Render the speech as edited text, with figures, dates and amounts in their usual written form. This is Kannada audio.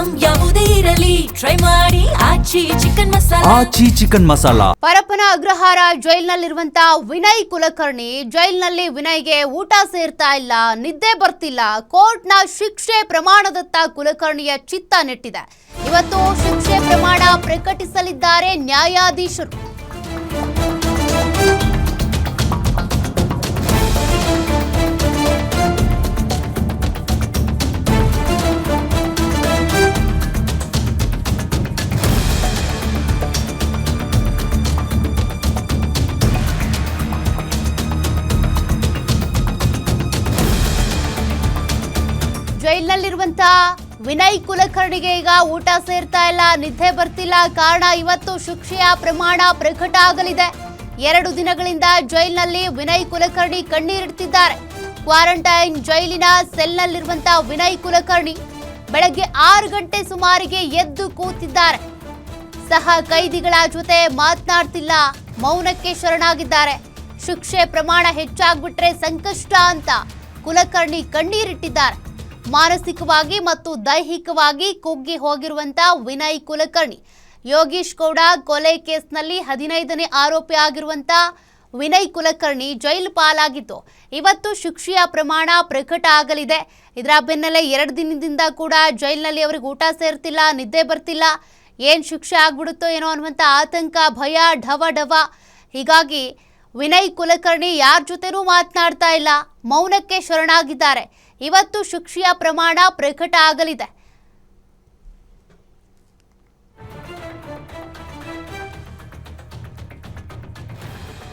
ಐಟಂ ಯಾವುದೇ ಇರಲಿ ಟ್ರೈ ಮಾಡಿ ಆಚಿ ಚಿಕನ್ ಮಸಾಲಾ. ಪರಪ್ಪನ ಅಗ್ರಹಾರ ಜೈಲಿನಲ್ಲಿರುವಂತ ವಿನಯ್ ಕುಲಕರ್ಣಿ, ಜೈಲಿನಲ್ಲಿ ವಿನಯ್ಗೆ ಊಟ ಸೇರ್ತಾ ಇಲ್ಲ, ನಿದ್ದೆ ಬರ್ತಿಲ್ಲ. ಕೋರ್ಟ್ನ ಶಿಕ್ಷೆ ಪ್ರಮಾಣದತ್ತ ಕುಲಕರ್ಣಿಯ ಚಿತ್ತ ನೆಟ್ಟಿದೆ. ಇವತ್ತು ಶಿಕ್ಷೆ ಪ್ರಮಾಣ ಪ್ರಕಟಿಸಲಿದ್ದಾರೆ ನ್ಯಾಯಾಧೀಶರು. ಜೈಲಿನಲ್ಲಿರುವಂತ ವಿನಯ್ ಕುಲಕರ್ಣಿಗೆ ಈಗ ಊಟ ಸೇರ್ತಾ ಇಲ್ಲ, ನಿದ್ದೆ ಬರ್ತಿಲ್ಲ. ಕಾರಣ ಇವತ್ತು ಶಿಕ್ಷೆಯ ಪ್ರಮಾಣ ಪ್ರಕಟ ಆಗಲಿದೆ. 2 ದಿನಗಳಿಂದ ಜೈಲಿನಲ್ಲಿ ವಿನಯ್ ಕುಲಕರ್ಣಿ ಕಣ್ಣೀರಿಡ್ತಿದ್ದಾರೆ. ಕ್ವಾರಂಟೈನ್ ಜೈಲಿನ ಸೆಲ್ನಲ್ಲಿರುವಂತ ವಿನಯ್ ಕುಲಕರ್ಣಿ ಬೆಳಗ್ಗೆ 6 ಗಂಟೆ ಸುಮಾರಿಗೆ ಎದ್ದು ಕೂತಿದ್ದಾರೆ. ಸಹ ಕೈದಿಗಳ ಜೊತೆ ಮಾತನಾಡ್ತಿಲ್ಲ, ಮೌನಕ್ಕೆ ಶರಣಾಗಿದ್ದಾರೆ. ಶಿಕ್ಷೆ ಪ್ರಮಾಣ ಹೆಚ್ಚಾಗ್ಬಿಟ್ರೆ ಸಂಕಷ್ಟ ಅಂತ ಕುಲಕರ್ಣಿ ಕಣ್ಣೀರಿಟ್ಟಿದ್ದಾರೆ. ಮಾನಸಿಕವಾಗಿ ಮತ್ತು ದೈಹಿಕವಾಗಿ ಕುಗ್ಗಿ ಹೋಗಿರುವಂತ ವಿನಯ್ ಕುಲಕರ್ಣಿ, ಯೋಗೀಶ್ ಗೌಡ ಕೊಲೆ ಕೇಸ್ನಲ್ಲಿ 15ನೇ ಆರೋಪಿ ಆಗಿರುವಂತ ವಿನಯ್ ಕುಲಕರ್ಣಿ ಜೈಲು ಪಾಲಾಗಿತ್ತು. ಇವತ್ತು ಶಿಕ್ಷೆಯ ಪ್ರಮಾಣ ಪ್ರಕಟ ಆಗಲಿದೆ. ಇದರ ಬೆನ್ನಲ್ಲೇ 2 ದಿನದಿಂದ ಕೂಡ ಜೈಲಿನಲ್ಲಿ ಅವರಿಗೆ ಊಟ ಸೇರ್ತಿಲ್ಲ, ನಿದ್ದೆ ಬರ್ತಿಲ್ಲ. ಏನು ಶಿಕ್ಷೆ ಆಗ್ಬಿಡುತ್ತೋ ಏನೋ ಅನ್ನುವಂಥ ಆತಂಕ, ಭಯ, ಢವ. ಹೀಗಾಗಿ ವಿನಯ್ ಕುಲಕರ್ಣಿ ಯಾರ ಜೊತೆನೂ ಮಾತನಾಡ್ತಾ ಇಲ್ಲ, ಮೌನಕ್ಕೆ ಶರಣಾಗಿದ್ದಾರೆ. ಇವತ್ತು ಶಿಕ್ಷೆಯ ಪ್ರಮಾಣ ಪ್ರಕಟ ಆಗಲಿದೆ.